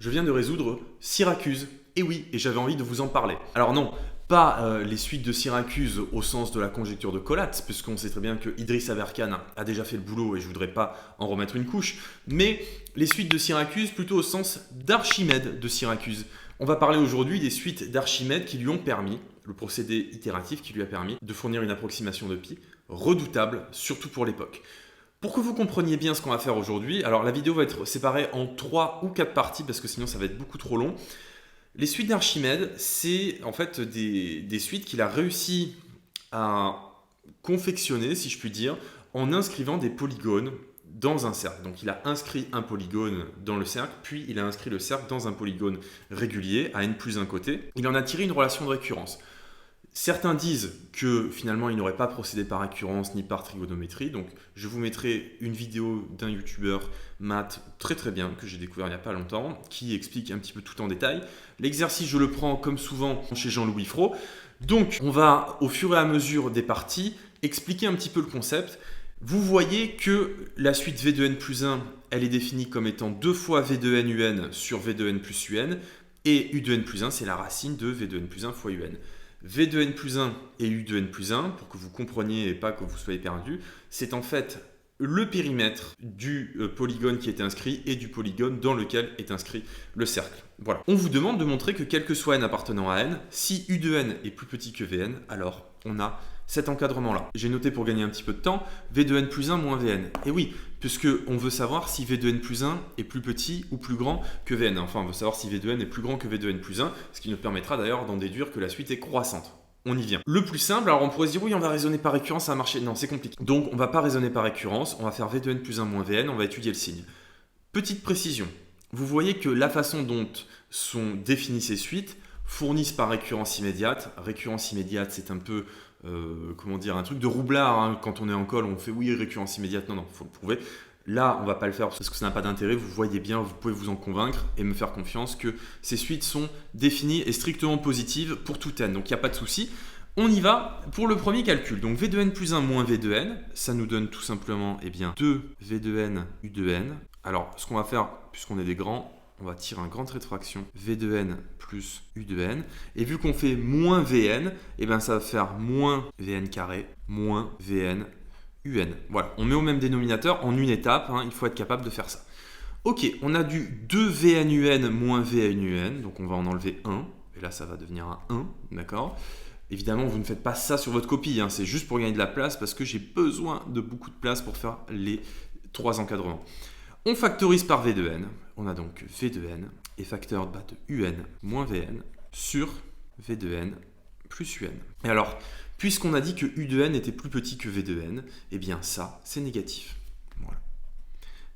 Je viens de résoudre Syracuse. Et oui, et j'avais envie de vous en parler. Alors non, pas les suites de Syracuse au sens de la conjecture de Collatz, puisqu'on sait très bien que Idriss Aberkane a déjà fait le boulot et je voudrais pas en remettre une couche, mais les suites de Syracuse plutôt au sens d'Archimède de Syracuse. On va parler aujourd'hui des suites d'Archimède qui lui ont permis, le procédé itératif qui lui a permis de fournir une approximation de pi redoutable, surtout pour l'époque. Pour que vous compreniez bien ce qu'on va faire aujourd'hui, alors la vidéo va être séparée en 3 ou 4 parties parce que sinon ça va être beaucoup trop long. Les suites d'Archimède, c'est en fait des suites qu'il a réussi à confectionner, si je puis dire, en inscrivant des polygones dans un cercle. Donc il a inscrit un polygone dans le cercle, puis il a inscrit le cercle dans un polygone régulier à n plus 1 côté. Il en a tiré une relation de récurrence. Certains disent que finalement il n'aurait pas procédé par récurrence ni par trigonométrie, donc je vous mettrai une vidéo d'un youtubeur maths très bien que j'ai découvert il n'y a pas longtemps qui explique un petit peu tout en détail. L'exercice je le prends comme souvent chez Jean-Louis Fro, donc on va au fur et à mesure des parties expliquer un petit peu le concept. Vous voyez que la suite V de n plus 1 elle est définie comme étant 2 fois V de n un sur V de n plus un et U de n plus 1 c'est la racine de V de n plus 1 fois un. V de n plus 1 et U de n plus 1, pour que vous compreniez et pas que vous soyez perdu, c'est en fait le périmètre du polygone qui est inscrit et du polygone dans lequel est inscrit le cercle. Voilà. On vous demande de montrer que quel que soit n appartenant à n, si U de n est plus petit que Vn, alors on a cet encadrement-là. J'ai noté pour gagner un petit peu de temps, V de n plus 1 moins Vn. Et oui, puisque on veut savoir si V de n plus 1 est plus petit ou plus grand que Vn. Enfin, on veut savoir si V de n est plus grand que V de n plus 1, ce qui nous permettra d'ailleurs d'en déduire que la suite est croissante. On y vient. Le plus simple, alors on pourrait se dire oui, on va raisonner par récurrence, ça va marcher. Non, c'est compliqué. Donc on ne va pas raisonner par récurrence, on va faire V de n plus 1 moins Vn, on va étudier le signe. Petite précision, vous voyez que la façon dont sont définies ces suites fournissent par récurrence immédiate. Récurrence immédiate, c'est un peu comment dire, un truc de roublard, hein. Quand on est en colle, on fait oui, récurrence immédiate. Non, il faut le prouver. Là, on ne va pas le faire parce que ça n'a pas d'intérêt. Vous voyez bien, vous pouvez vous en convaincre et me faire confiance que ces suites sont définies et strictement positives pour tout n. Donc, il n'y a pas de souci. On y va pour le premier calcul. Donc, V de n plus 1 moins V de n, ça nous donne tout simplement 2 V de n U de n. Alors, ce qu'on va faire, puisqu'on est des grands, on va tirer un grand trait de fraction V de n plus U de n. Et vu qu'on fait moins Vn, ça va faire moins Vn carré moins Vn un. Voilà, on met au même dénominateur en une étape, hein, il faut être capable de faire ça. Ok, on a du 2Vn un moins Vn un, donc on va en enlever 1, et là ça va devenir un 1, d'accord. Évidemment, vous ne faites pas ça sur votre copie, hein, c'est juste pour gagner de la place, parce que j'ai besoin de beaucoup de place pour faire les 3 encadrements. On factorise par V de n, on a donc V de n, et facteur de un moins Vn sur V de n plus un. Et alors, puisqu'on a dit que U de n était plus petit que V de n, eh bien ça, c'est négatif. Voilà.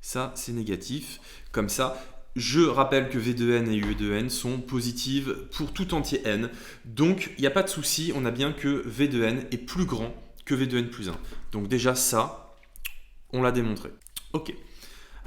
Ça, c'est négatif. Comme ça, je rappelle que V de n et U de n sont positives pour tout entier n. Donc, il n'y a pas de souci, on a bien que V de n est plus grand que V de n plus 1. Donc déjà, ça, on l'a démontré. Ok.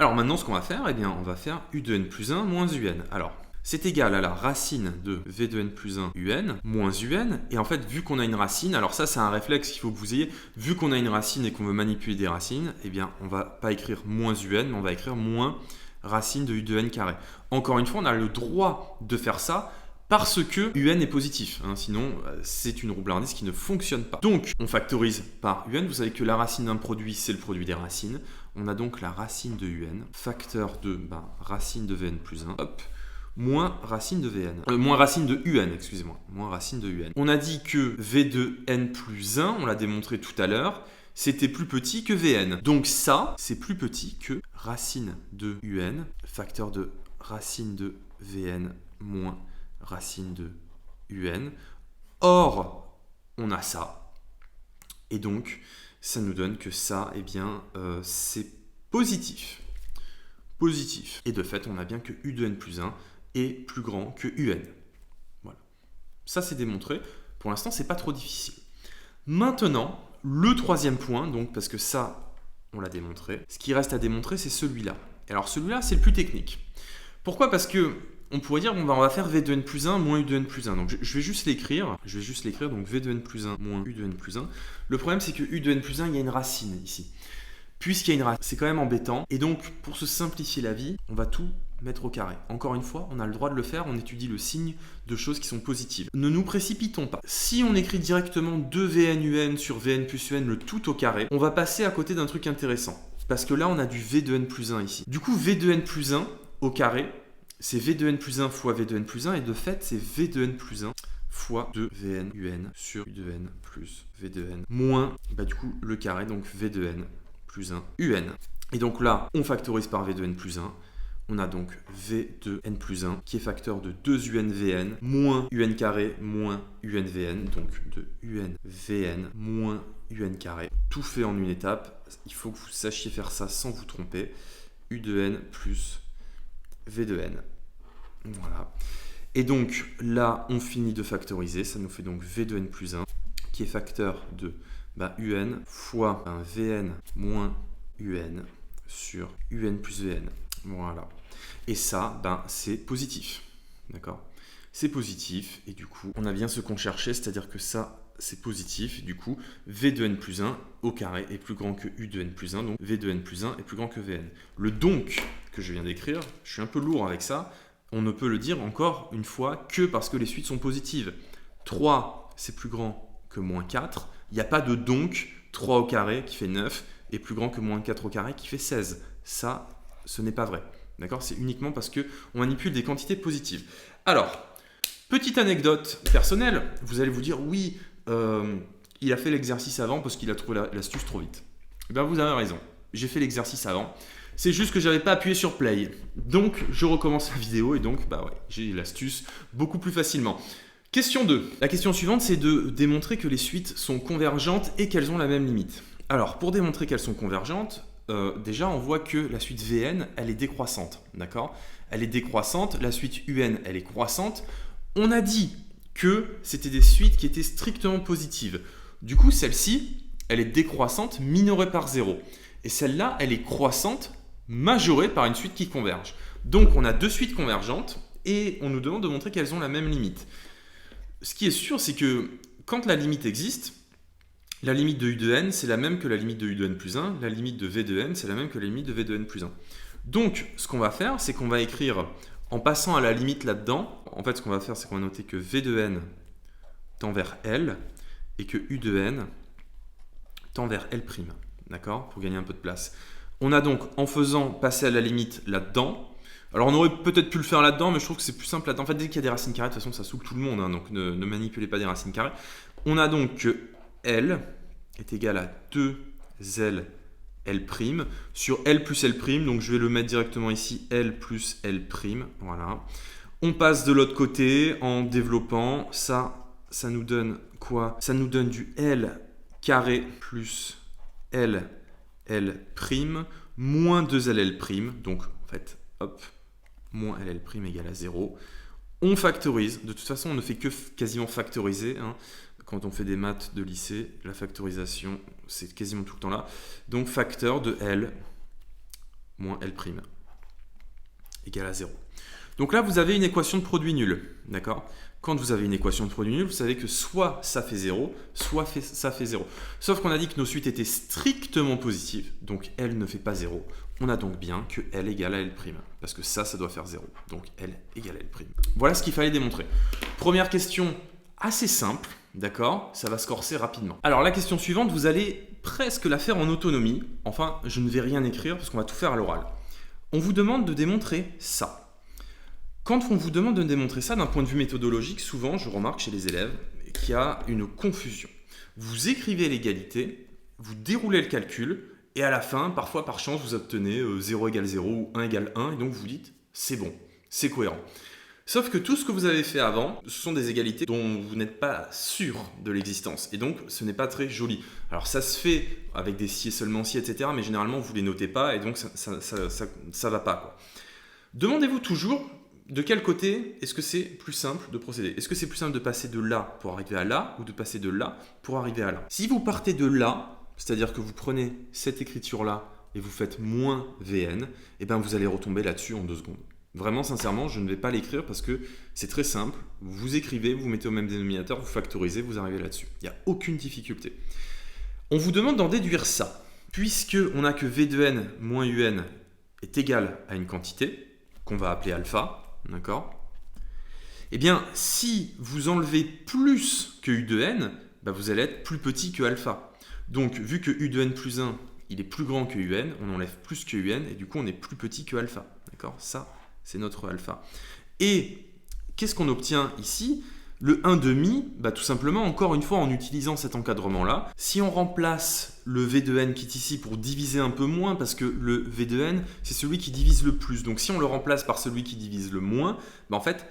Alors maintenant, ce qu'on va faire, on va faire U de n plus 1 moins un. Alors, c'est égal à la racine de V de n plus 1 un moins un. Et en fait, vu qu'on a une racine, alors ça c'est un réflexe qu'il faut que vous ayez, vu qu'on a une racine et qu'on veut manipuler des racines, on ne va pas écrire moins un, mais on va écrire moins racine de U de n carré. Encore une fois, on a le droit de faire ça parce que un est positif, hein, sinon c'est une roublardise qui ne fonctionne pas. Donc on factorise par un, vous savez que la racine d'un produit c'est le produit des racines. On a donc la racine de un, facteur de racine de Vn plus 1, hop, moins racine de Vn, moins racine de un, excusez-moi, moins racine de un. On a dit que V de n plus 1, on l'a démontré tout à l'heure, c'était plus petit que Vn. Donc ça, c'est plus petit que racine de un, facteur de racine de Vn moins racine de un. Or, on a ça. Et donc, ça nous donne que ça, c'est positif. Positif. Et de fait, on a bien que U de n plus 1 est plus grand que un. Voilà. Ça, c'est démontré. Pour l'instant, c'est pas trop difficile. Maintenant, le troisième point, donc parce que ça, on l'a démontré. Ce qui reste à démontrer, c'est celui-là. Alors, celui-là, c'est le plus technique. Pourquoi ? Parce que on pourrait dire, on va faire V de n plus 1 moins U de n plus 1. Donc, je vais juste l'écrire. Donc V de n plus 1 moins U de n plus 1. Le problème, c'est que U de n plus 1, il y a une racine ici. Puisqu'il y a une racine, c'est quand même embêtant. Et donc, pour se simplifier la vie, on va tout mettre au carré. Encore une fois, on a le droit de le faire, on étudie le signe de choses qui sont positives. Ne nous précipitons pas. Si on écrit directement 2VNUN sur Vn plus Un, le tout au carré, on va passer à côté d'un truc intéressant. Parce que là, on a du V de n plus 1 ici. Du coup, V de n plus 1 au carré, c'est V de n plus 1 fois V de n plus 1, et de fait, c'est V de n plus 1 fois 2VNUN sur U de n plus V de n moins, du coup, le carré, donc V de n plus 1 UN. Et donc là, on factorise par V de n plus 1. On a donc V de n plus 1 qui est facteur de 2UNVN moins UN carré moins UNVN, donc de UNVN moins UN carré. Tout fait en une étape. Il faut que vous sachiez faire ça sans vous tromper. U de n plus V de n. Voilà. Et donc là, on finit de factoriser. Ça nous fait donc V de n plus 1 qui est facteur de UN fois un Vn moins UN sur UN plus Vn. Voilà. Et ça, c'est positif. D'accord? C'est positif. Et du coup, on a bien ce qu'on cherchait, c'est-à-dire que ça, c'est positif. Et du coup, V de n plus 1 au carré est plus grand que U de n plus 1. Donc, V de n plus 1 est plus grand que Vn. Le donc que je viens d'écrire, je suis un peu lourd avec ça. On ne peut le dire encore une fois que parce que les suites sont positives. 3, c'est plus grand que moins 4. Il n'y a pas de donc 3 au carré qui fait 9 est plus grand que moins 4 au carré qui fait 16. Ça, ce n'est pas vrai. D'accord? C'est uniquement parce qu'on manipule des quantités positives. Alors, petite anecdote personnelle, vous allez vous dire, oui, il a fait l'exercice avant parce qu'il a trouvé l'astuce trop vite. Vous avez raison, j'ai fait l'exercice avant. C'est juste que je n'avais pas appuyé sur play. Donc, je recommence la vidéo et donc, j'ai l'astuce beaucoup plus facilement. Question 2. La question suivante, c'est de démontrer que les suites sont convergentes et qu'elles ont la même limite. Alors, pour démontrer qu'elles sont convergentes, déjà, on voit que la suite Vn, elle est décroissante. D'accord? Elle est décroissante. La suite Un, elle est croissante. On a dit que c'était des suites qui étaient strictement positives. Du coup, celle-ci, elle est décroissante minorée par 0. Et celle-là, elle est croissante majorée par une suite qui converge. Donc, on a deux suites convergentes et on nous demande de montrer qu'elles ont la même limite. Ce qui est sûr, c'est que quand la limite existe, la limite de U de n, c'est la même que la limite de U de n plus 1. La limite de V de n, c'est la même que la limite de V de n plus 1. Donc, ce qu'on va faire, c'est qu'on va écrire, en passant à la limite là-dedans, en fait, ce qu'on va faire, c'est qu'on va noter que V de n tend vers L et que U de n tend vers L'. D'accord? Pour gagner un peu de place. On a donc, en faisant passer à la limite là-dedans, alors on aurait peut-être pu le faire là-dedans, mais je trouve que c'est plus simple là-dedans. En fait, dès qu'il y a des racines carrées, de toute façon, ça saoule tout le monde, donc ne manipulez pas des racines carrées. On a donc que L est égal à 2L L' sur L plus L', donc je vais le mettre directement ici, L plus L', voilà. On passe de l'autre côté en développant, ça nous donne quoi? Ça nous donne du L carré plus L moins 2L', donc en fait, hop, moins LL' égale à 0. On factorise, de toute façon on ne fait que quasiment factoriser, quand on fait des maths de lycée, la factorisation c'est quasiment tout le temps là. Donc facteur de L moins L' égale à 0. Donc là vous avez une équation de produit nul, d'accord? Quand vous avez une équation de produit nul, vous savez que soit ça fait 0, soit ça fait 0. Sauf qu'on a dit que nos suites étaient strictement positives, donc L ne fait pas 0. On a donc bien que L égale à L', parce que ça doit faire 0. Donc L égale à L'. Voilà ce qu'il fallait démontrer. Première question assez simple, d'accord? Ça va se corser rapidement. Alors la question suivante, vous allez presque la faire en autonomie. Enfin, je ne vais rien écrire parce qu'on va tout faire à l'oral. On vous demande de démontrer ça. Quand on vous demande de démontrer ça d'un point de vue méthodologique, souvent, je remarque chez les élèves qu'il y a une confusion. Vous écrivez l'égalité, vous déroulez le calcul, et à la fin, parfois par chance, vous obtenez 0 égale 0 ou 1 égale 1, et donc vous dites « c'est bon, c'est cohérent ». Sauf que tout ce que vous avez fait avant, ce sont des égalités dont vous n'êtes pas sûr de l'existence, et donc ce n'est pas très joli. Alors ça se fait avec des si et seulement si, etc., mais généralement vous ne les notez pas, et donc ça va pas, quoi. Demandez-vous toujours de quel côté est-ce que c'est plus simple de procéder? Est-ce que c'est plus simple de passer de là pour arriver à là ou de passer de là pour arriver à là? Si vous partez de là, c'est-à-dire que vous prenez cette écriture-là et vous faites moins Vn, et bien vous allez retomber là-dessus en 2 secondes. Vraiment, sincèrement, je ne vais pas l'écrire parce que c'est très simple. Vous écrivez, vous mettez au même dénominateur, vous factorisez, vous arrivez là-dessus. Il n'y a aucune difficulté. On vous demande d'en déduire ça. Puisqu'on n'a que V de n moins Un est égal à une quantité, qu'on va appeler alpha, d'accord? Eh bien, si vous enlevez plus que u de n, bah, vous allez être plus petit que alpha. Donc, vu que u de n plus 1, il est plus grand que un, on enlève plus que un, et du coup, on est plus petit que alpha. D'accord? Ça, c'est notre alpha. Et qu'est-ce qu'on obtient ici? Le 1 demi, bah, tout simplement, encore une fois, en utilisant cet encadrement-là, si on remplace le v de n qui est ici pour diviser un peu moins, parce que le v de n, c'est celui qui divise le plus. Donc, si on le remplace par celui qui divise le moins, bah, en fait,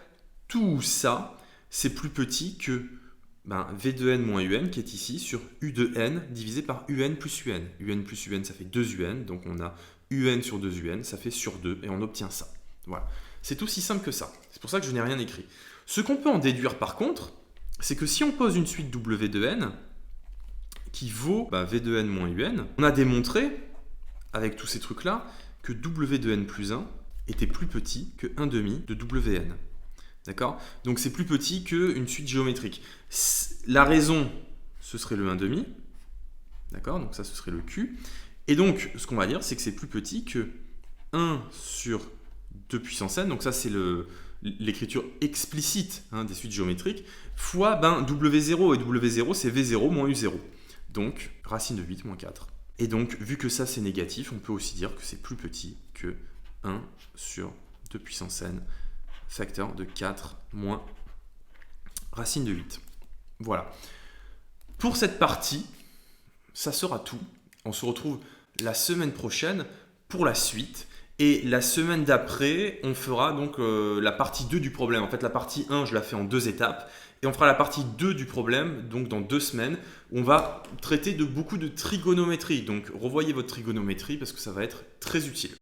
tout ça, c'est plus petit que v de n moins un qui est ici sur u de n divisé par un plus un. Un plus un, ça fait 2 un, donc on a un sur 2 un, ça fait sur 2, et on obtient ça. Voilà. C'est aussi simple que ça. C'est pour ça que je n'ai rien écrit. Ce qu'on peut en déduire par contre, c'est que si on pose une suite w de n qui vaut v de n moins un, on a démontré, avec tous ces trucs-là, que w de n plus 1 était plus petit que 1 demi de wn. D'accord? Donc c'est plus petit qu'une suite géométrique. La raison, ce serait le 1 demi. D'accord? Donc ça, ce serait le q. Et donc, ce qu'on va dire, c'est que c'est plus petit que 1 sur 2 puissance n. Donc ça, c'est l'écriture explicite des suites géométriques, fois W0. Et W0, c'est V0 moins U0. Donc, racine de 8 moins 4. Et donc, vu que ça, c'est négatif, on peut aussi dire que c'est plus petit que 1 sur 2 puissance n, facteur de 4 moins racine de 8. Voilà. Pour cette partie, ça sera tout. On se retrouve la semaine prochaine pour la suite. Et la semaine d'après, on fera donc la partie 2 du problème. En fait, la partie 1, je la fais en 2 étapes. Et on fera la partie 2 du problème, donc dans 2 semaines, où on va traiter de beaucoup de trigonométrie. Donc, revoyez votre trigonométrie parce que ça va être très utile.